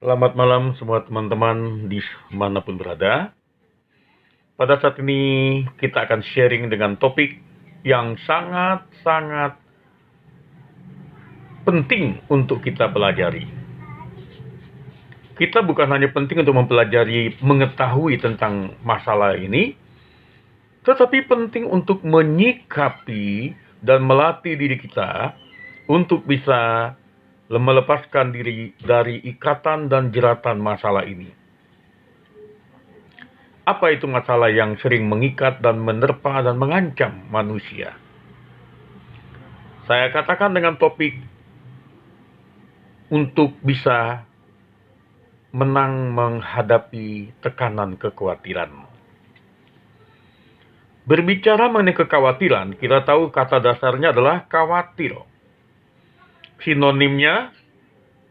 Selamat malam semua teman-teman di manapun berada. Pada saat ini kita akan sharing dengan topik yang sangat-sangat penting untuk kita pelajari. Kita bukan hanya penting untuk mempelajari, mengetahui tentang masalah ini, tetapi penting untuk menyikapi dan melatih diri kita untuk bisa melepaskan diri dari ikatan dan jeratan masalah ini. Apa itu masalah yang sering mengikat dan menerpa dan mengancam manusia? Saya katakan dengan topik untuk bisa menang menghadapi tekanan kekhawatiran. Berbicara mengenai kekhawatiran, kita tahu kata dasarnya adalah khawatir. Sinonimnya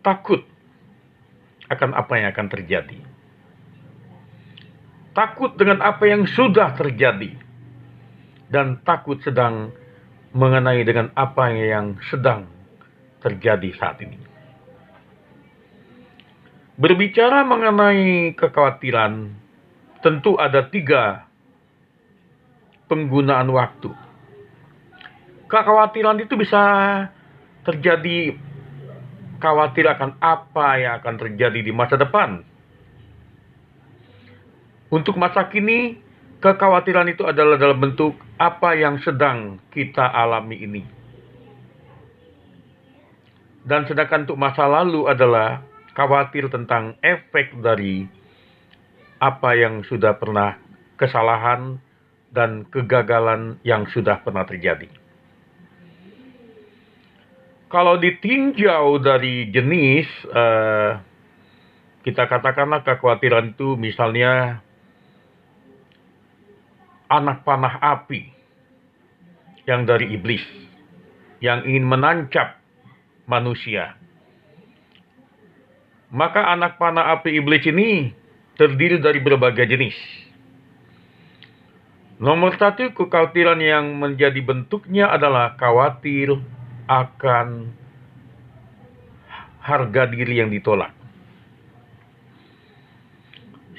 takut akan apa yang akan terjadi. Takut dengan apa yang sudah terjadi. Dan takut sedang mengenai dengan apa yang sedang terjadi saat ini. Berbicara mengenai kekhawatiran, tentu ada 3 penggunaan waktu. Kekhawatiran itu bisa terjadi khawatir akan apa yang akan terjadi di masa depan. Untuk masa kini, kekhawatiran itu adalah dalam bentuk apa yang sedang kita alami ini. Dan sedangkan untuk masa lalu adalah khawatir tentang efek dari apa yang sudah pernah, kesalahan dan kegagalan yang sudah pernah terjadi. Kalau ditinjau dari jenis, kita katakanlah kekhawatiran itu misalnya anak panah api yang dari iblis, yang ingin menancap manusia. Maka anak panah api iblis ini terdiri dari berbagai jenis. Nomor 1, kekhawatiran yang menjadi bentuknya adalah khawatir akan harga diri yang ditolak.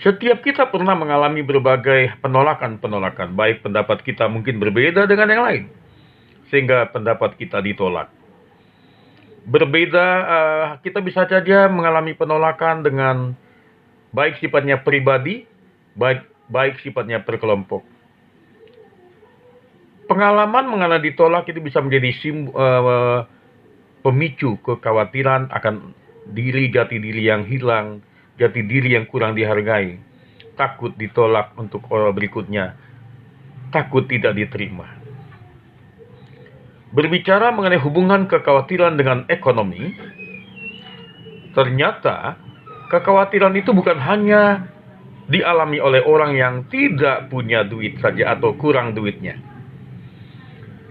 Setiap kita pernah mengalami berbagai penolakan-penolakan, baik pendapat kita mungkin berbeda dengan yang lain, sehingga pendapat kita ditolak. Berbeda, kita bisa saja mengalami penolakan dengan baik sifatnya pribadi, baik sifatnya berkelompok. Pengalaman mengenai ditolak itu bisa menjadi pemicu kekhawatiran akan jati diri yang hilang, jati diri yang kurang dihargai, takut ditolak untuk orang berikutnya, takut tidak diterima. Berbicara mengenai hubungan kekhawatiran dengan ekonomi, ternyata kekhawatiran itu bukan hanya dialami oleh orang yang tidak punya duit saja atau kurang duitnya.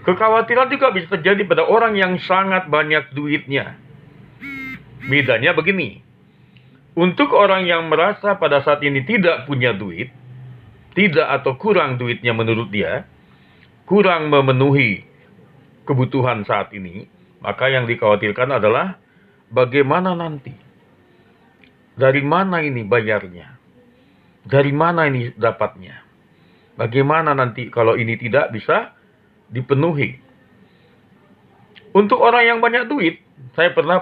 Kekhawatiran juga bisa terjadi pada orang yang sangat banyak duitnya. Bedanya begini, untuk orang yang merasa pada saat ini tidak punya duit, tidak atau kurang duitnya menurut dia, kurang memenuhi kebutuhan saat ini, maka yang dikhawatirkan adalah bagaimana nanti, dari mana ini bayarnya, dari mana ini dapatnya, bagaimana nanti kalau ini tidak bisa dipenuhi. Untuk orang yang banyak duit, saya pernah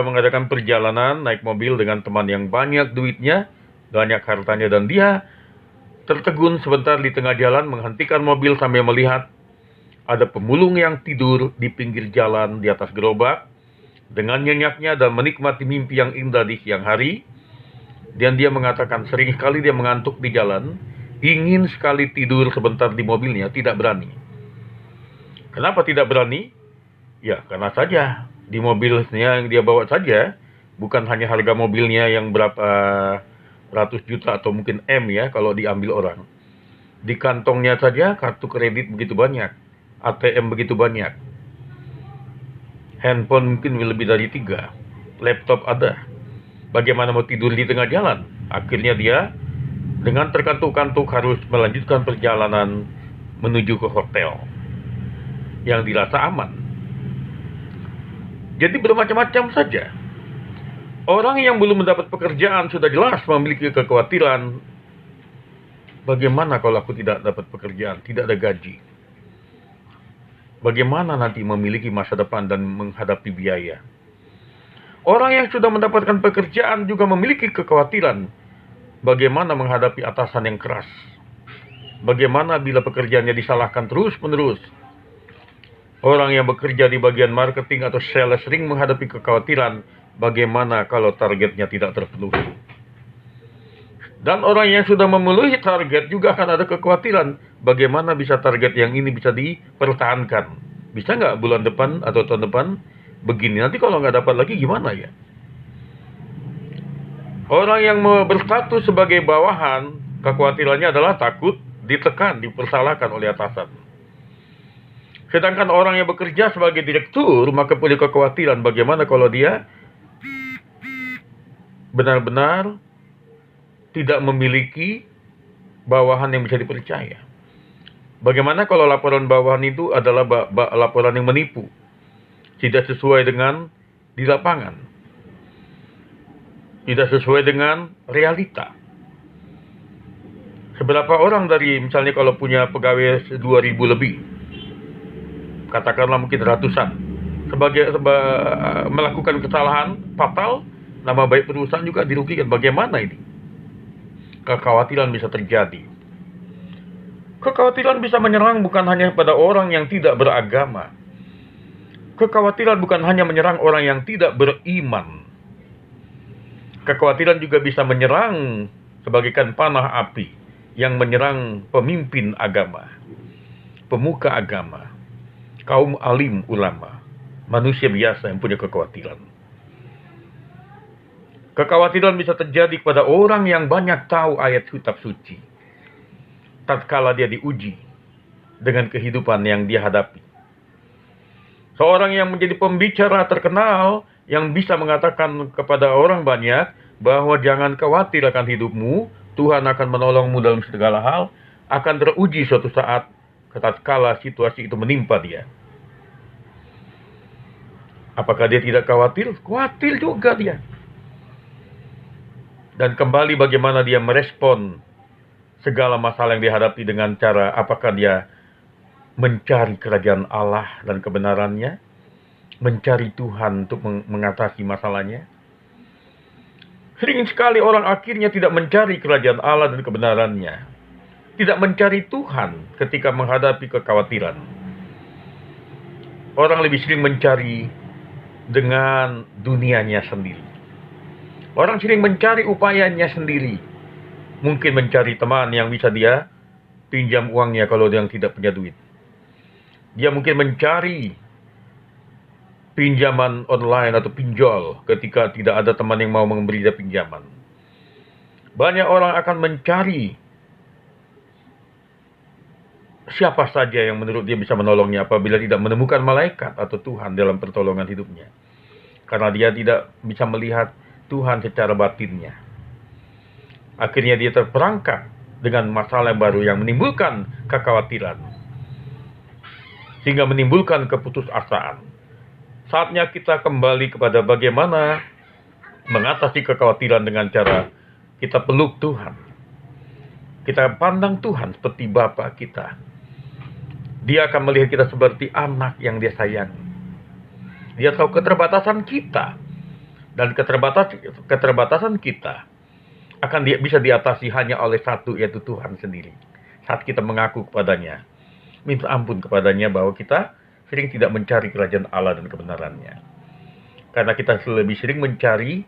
mengadakan perjalanan naik mobil dengan teman yang banyak duitnya, banyak hartanya, dan dia tertegun sebentar di tengah jalan, menghentikan mobil sambil melihat ada pemulung yang tidur di pinggir jalan di atas gerobak dengan nyenyaknya dan menikmati mimpi yang indah di siang hari. Dan dia mengatakan sering sekali dia mengantuk di jalan, ingin sekali tidur sebentar di mobilnya, tidak berani. Kenapa tidak berani? Ya, karena saja di mobilnya yang dia bawa saja, bukan hanya harga mobilnya yang berapa ratus juta atau mungkin M ya kalau diambil orang. Di kantongnya saja kartu kredit begitu banyak, ATM begitu banyak, handphone mungkin lebih dari 3, laptop ada. Bagaimana mau tidur di tengah jalan? Akhirnya dia dengan terkantuk-kantuk harus melanjutkan perjalanan menuju ke hotel yang dirasa aman. Jadi bermacam-macam saja. Orang yang belum mendapat pekerjaan sudah jelas memiliki kekhawatiran, bagaimana kalau aku tidak dapat pekerjaan, tidak ada gaji? Bagaimana nanti memiliki masa depan dan menghadapi biaya? Orang yang sudah mendapatkan pekerjaan juga memiliki kekhawatiran, bagaimana menghadapi atasan yang keras? Bagaimana bila pekerjaannya disalahkan terus-menerus? Orang yang bekerja di bagian marketing atau sales sering menghadapi kekhawatiran, bagaimana kalau targetnya tidak terpenuhi? Dan orang yang sudah memenuhi target juga akan ada kekhawatiran, bagaimana bisa target yang ini bisa dipertahankan? Bisa nggak bulan depan atau tahun depan begini? Nanti kalau nggak dapat lagi gimana ya? Orang yang berstatus sebagai bawahan, kekhawatirannya adalah takut ditekan, dipersalahkan oleh atasan. Sedangkan orang yang bekerja sebagai direktur, maka punya kekhawatiran bagaimana kalau dia benar-benar tidak memiliki bawahan yang bisa dipercaya. Bagaimana kalau laporan bawahan itu adalah laporan yang menipu, tidak sesuai dengan di lapangan, tidak sesuai dengan realita. Seberapa orang dari, misalnya kalau punya pegawai 2.000 lebih, katakanlah mungkin ratusan, melakukan kesalahan fatal, nama baik perusahaan juga dirugikan. Bagaimana ini? Kekhawatiran bisa terjadi. Kekhawatiran bisa menyerang bukan hanya pada orang yang tidak beragama. Kekhawatiran bukan hanya menyerang orang yang tidak beriman. Kekhawatiran juga bisa menyerang sebagaikan panah api yang menyerang pemimpin agama, pemuka agama, kaum alim ulama, manusia biasa yang punya kekhawatiran. Kekhawatiran bisa terjadi kepada orang yang banyak tahu ayat kitab suci, tatkala dia diuji dengan kehidupan yang dia hadapi. Seorang yang menjadi pembicara terkenal yang bisa mengatakan kepada orang banyak bahwa jangan khawatir akan hidupmu, Tuhan akan menolongmu dalam segala hal, akan teruji suatu saat tatkala situasi itu menimpa dia. Apakah dia tidak khawatir? Khawatir juga dia. Dan kembali bagaimana dia merespon segala masalah yang dihadapi dengan cara apakah dia mencari kerajaan Allah dan kebenarannya, mencari Tuhan untuk mengatasi masalahnya. Sering sekali orang akhirnya tidak mencari kerajaan Allah dan kebenarannya, tidak mencari Tuhan ketika menghadapi kekhawatiran. Orang lebih sering mencari dengan dunianya sendiri. Orang sering mencari upayanya sendiri. Mungkin mencari teman yang bisa dia pinjam uangnya kalau dia tidak punya duit. Dia mungkin mencari pinjaman online atau pinjol ketika tidak ada teman yang mau memberi dia pinjaman. Banyak orang akan mencari siapa saja yang menurut dia bisa menolongnya apabila tidak menemukan malaikat atau Tuhan dalam pertolongan hidupnya. Karena dia tidak bisa melihat Tuhan secara batinnya. Akhirnya dia terperangkap dengan masalah baru yang menimbulkan kekhawatiran, sehingga menimbulkan keputusasaan. Saatnya kita kembali kepada bagaimana mengatasi kekhawatiran dengan cara kita peluk Tuhan. Kita pandang Tuhan seperti Bapa kita. Dia akan melihat kita seperti anak yang dia sayangi. Dia tahu keterbatasan kita. Dan keterbatasan kita akan bisa diatasi hanya oleh satu, yaitu Tuhan sendiri. Saat kita mengaku kepadanya, minta ampun kepadanya bahwa kita sering tidak mencari kerajaan Allah dan kebenarannya. Karena kita lebih sering mencari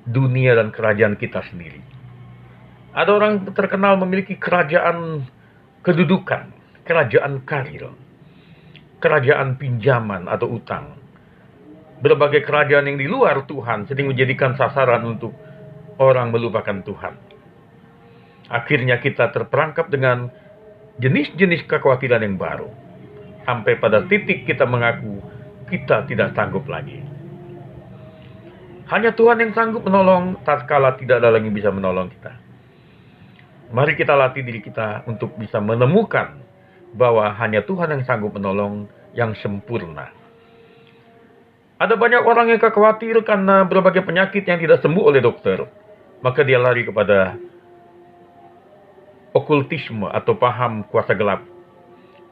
dunia dan kerajaan kita sendiri. Ada orang terkenal memiliki kerajaan kedudukan, kerajaan karir, kerajaan pinjaman atau utang. Berbagai kerajaan yang di luar Tuhan sering menjadikan sasaran untuk orang melupakan Tuhan. Akhirnya kita terperangkap dengan jenis-jenis kekhawatiran yang baru. Sampai pada titik kita mengaku kita tidak sanggup lagi. Hanya Tuhan yang sanggup menolong tatkala tidak ada lagi bisa menolong kita. Mari kita latih diri kita untuk bisa menemukan bahwa hanya Tuhan yang sanggup menolong yang sempurna. Ada banyak orang yang khawatir karena berbagai penyakit yang tidak sembuh oleh dokter. Maka dia lari kepada okultisme atau paham kuasa gelap.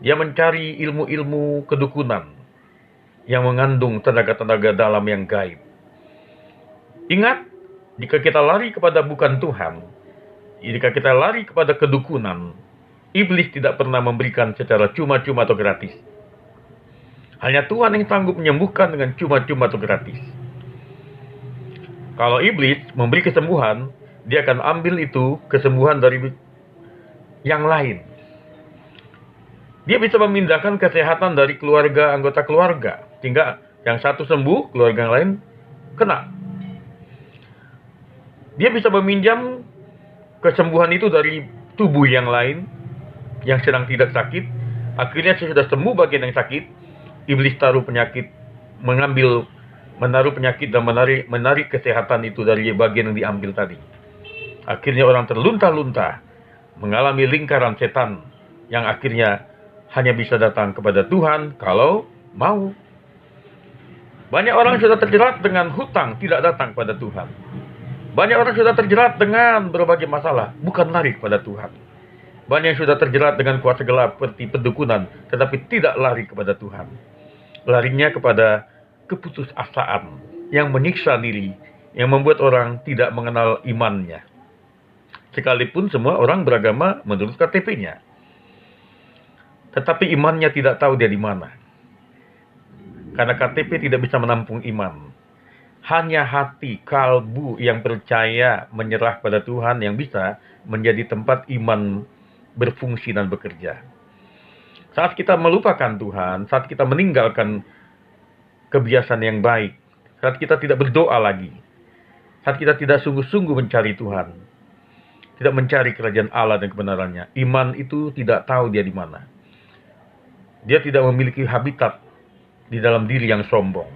Dia mencari ilmu-ilmu kedukunan yang mengandung tenaga-tenaga dalam yang gaib. Ingat, jika kita lari kepada bukan Tuhan, jika kita lari kepada kedukunan, iblis tidak pernah memberikan secara cuma-cuma atau gratis. Hanya Tuhan yang sanggup menyembuhkan dengan cuma-cuma atau gratis. Kalau iblis memberi kesembuhan, dia akan ambil itu kesembuhan dari yang lain. Dia bisa memindahkan kesehatan dari keluarga, anggota keluarga, sehingga yang satu sembuh, keluarga yang lain kena. Dia bisa meminjam kesembuhan itu dari tubuh yang lain yang sedang tidak sakit. Akhirnya sudah sembuh bagian yang sakit, iblis taruh penyakit, menaruh penyakit dan menarik kesehatan itu dari bagian yang diambil tadi. Akhirnya orang terlunta-lunta mengalami lingkaran setan yang akhirnya hanya bisa datang kepada Tuhan kalau mau. Banyak orang sudah terjerat dengan hutang, tidak datang kepada Tuhan. Banyak orang sudah terjerat dengan berbagai masalah, bukan lari kepada Tuhan. Banyak yang sudah terjerat dengan kuasa gelap seperti pendukunan, tetapi tidak lari kepada Tuhan. Larinya kepada keputusasaan yang menyiksa diri, yang membuat orang tidak mengenal imannya. Sekalipun semua orang beragama menurut KTP-nya. Tetapi imannya tidak tahu dia di mana. Karena KTP tidak bisa menampung iman. Hanya hati, kalbu yang percaya menyerah pada Tuhan yang bisa menjadi tempat iman berfungsi dan bekerja. Saat kita melupakan Tuhan, saat kita meninggalkan kebiasaan yang baik, saat kita tidak berdoa lagi, saat kita tidak sungguh-sungguh mencari Tuhan, tidak mencari kerajaan Allah dan kebenarannya, iman itu tidak tahu dia di mana. Dia tidak memiliki habitat di dalam diri yang sombong.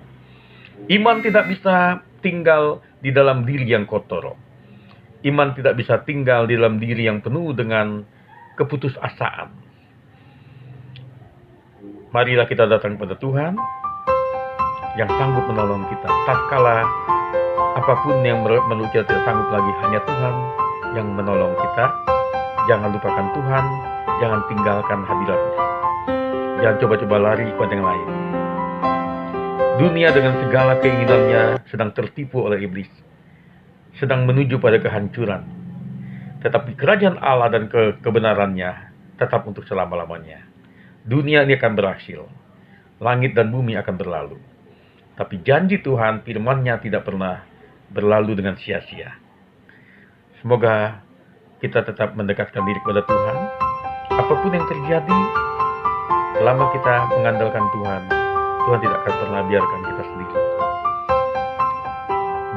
Iman tidak bisa tinggal di dalam diri yang kotor. Iman tidak bisa tinggal di dalam diri yang penuh dengan keputusasaan. Marilah kita datang pada Tuhan yang sanggup menolong kita. Tatkala apapun yang menurut kita tidak sanggup lagi, hanya Tuhan yang menolong kita. Jangan lupakan Tuhan, jangan tinggalkan hadirat-Nya. Jangan coba-coba lari kepada yang lain. Dunia dengan segala keinginannya sedang tertipu oleh iblis, sedang menuju pada kehancuran. Tetapi kerajaan Allah dan kebenarannya tetap untuk selama-lamanya. Dunia ini akan berhasil, langit dan bumi akan berlalu. Tapi janji Tuhan, firman-Nya tidak pernah berlalu dengan sia-sia. Semoga kita tetap mendekatkan diri kepada Tuhan. Apapun yang terjadi, selama kita mengandalkan Tuhan, Tuhan tidak akan pernah biarkan kita sendiri.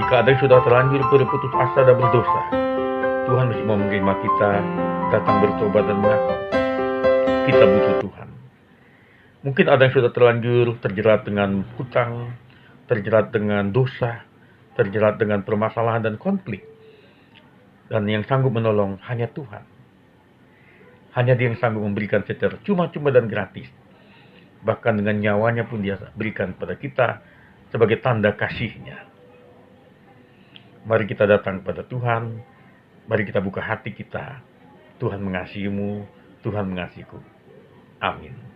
Jika ada yang sudah terlanjur berputus asa dan berdosa, Tuhan masih mau menerima kita, datang bertobat dan mengaku kita butuh Tuhan. Mungkin ada yang sudah terlanjur terjerat dengan hutang, terjerat dengan dosa, terjerat dengan permasalahan dan konflik. Dan yang sanggup menolong hanya Tuhan. Hanya Dia yang sanggup memberikan secara cuma-cuma dan gratis. Bahkan dengan nyawanya pun Dia berikan pada kita sebagai tanda kasih-Nya. Mari kita datang kepada Tuhan. Mari kita buka hati kita. Tuhan mengasihimu, Tuhan mengasihiku. Amin.